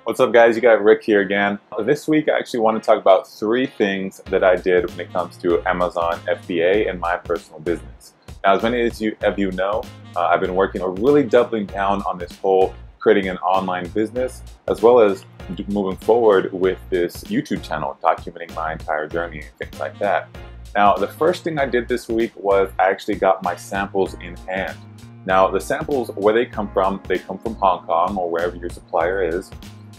What's up, guys? You got Rick here again. This week I actually want to talk about 3 things that I did when it comes to Amazon FBA and my personal business. Now, as many of you know, I've been working on really doubling down on this whole creating an online business, as well as moving forward with this YouTube channel, documenting my entire journey and things like that. Now, the first thing I did this week was I actually got my samples in hand. Now, the samples, where they come from Hong Kong or wherever your supplier is.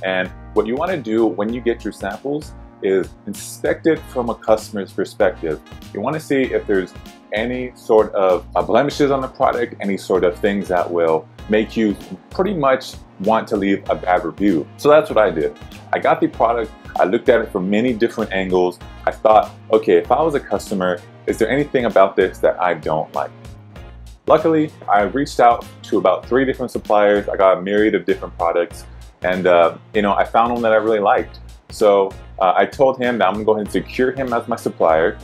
And what you want to do when you get your samples is inspect it from a customer's perspective. You want to see if there's any sort of blemishes on the product, any sort of things that will make you pretty much want to leave a bad review. So that's what I did. I got the product, I looked at it from many different angles. I thought, okay, if I was a customer, is there anything about this that I don't like? Luckily, I reached out to about 3 different suppliers. I got a myriad of different products. And I found one that I really liked. So I told him that I'm gonna go ahead and secure him as my supplier.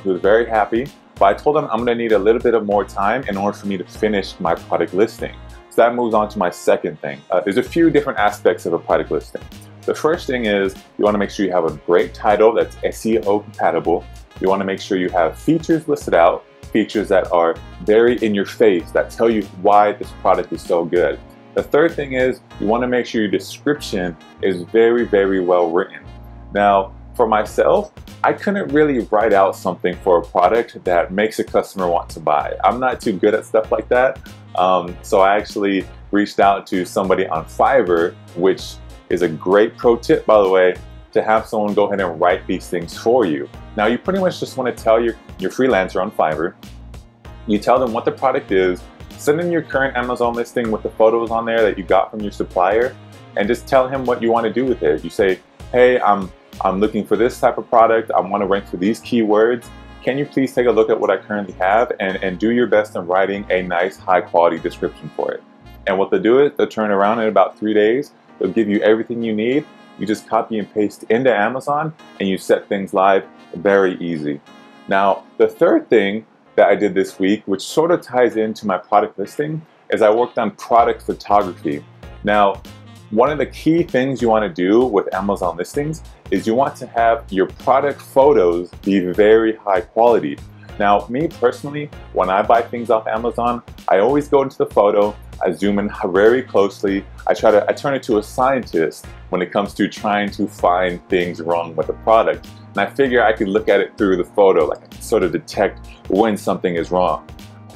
He was very happy, but I told him I'm gonna need a little bit of more time in order for me to finish my product listing. So that moves on to my second thing. There's a few different aspects of a product listing. The first thing is you wanna make sure you have a great title that's SEO compatible. You wanna make sure you have features listed out, features that are very in your face, that tell you why this product is so good. The third thing is you want to make sure your description is very, very well written. Now, for myself, I couldn't really write out something for a product that makes a customer want to buy. I'm not too good at stuff like that. So I actually reached out to somebody on Fiverr, which is a great pro tip, by the way, to have someone go ahead and write these things for you. Now, you pretty much just want to tell your freelancer on Fiverr, you tell them what the product is, send in your current Amazon listing with the photos on there that you got from your supplier, and just tell him what you want to do with it. You say, hey, I'm looking for this type of product. I want to rank for these keywords. Can you please take a look at what I currently have and do your best in writing a nice high quality description for it. And what they'll do is they'll turn around in about 3 days. They'll give you everything you need. You just copy and paste into Amazon and you set things live. Very easy. Now, the third thing that I did this week, which sort of ties into my product listing, is I worked on product photography. Now, one of the key things you want to do with Amazon listings is you want to have your product photos be very high quality. Now, me personally, when I buy things off Amazon, I always go into the photo, I zoom in very closely, I turn into a scientist when it comes to trying to find things wrong with the product. And I figure I could look at it through the photo, like I can sort of detect when something is wrong.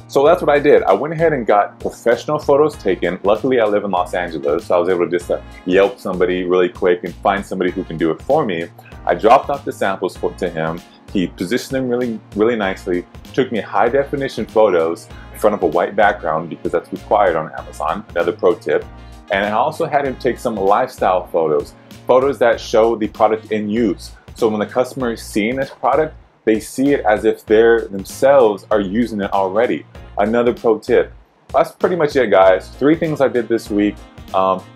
So that's what I did. I went ahead and got professional photos taken. Luckily, I live in Los Angeles, so I was able to just Yelp somebody really quick and find somebody who can do it for me. I dropped off the samples to him. He positioned them really, really nicely, took me high definition photos in front of a white background because that's required on Amazon, another pro tip. And I also had him take some lifestyle photos, photos that show the product in use. So when the customer is seeing this product, they see it as if they themselves are using it already. Another pro tip. That's pretty much it, guys. 3 things I did this week.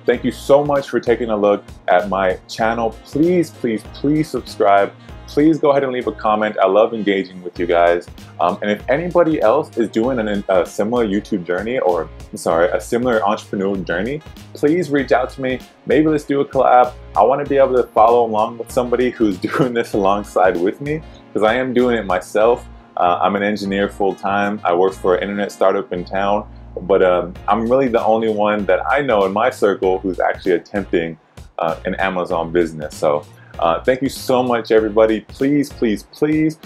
Thank you so much for taking a look at my channel. Please, please, please subscribe. Please go ahead and leave a comment. I love engaging with you guys. And if anybody else is doing a similar YouTube journey, or a similar entrepreneurial journey, please reach out to me. Maybe let's do a collab. I want to be able to follow along with somebody who's doing this alongside with me, because I am doing it myself. I'm an engineer full-time. I work for an internet startup in town, but I'm really the only one that I know in my circle who's actually attempting an Amazon business. So thank you so much, everybody. Please, please, please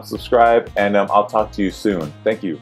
subscribe, and I'll talk to you soon. Thank you.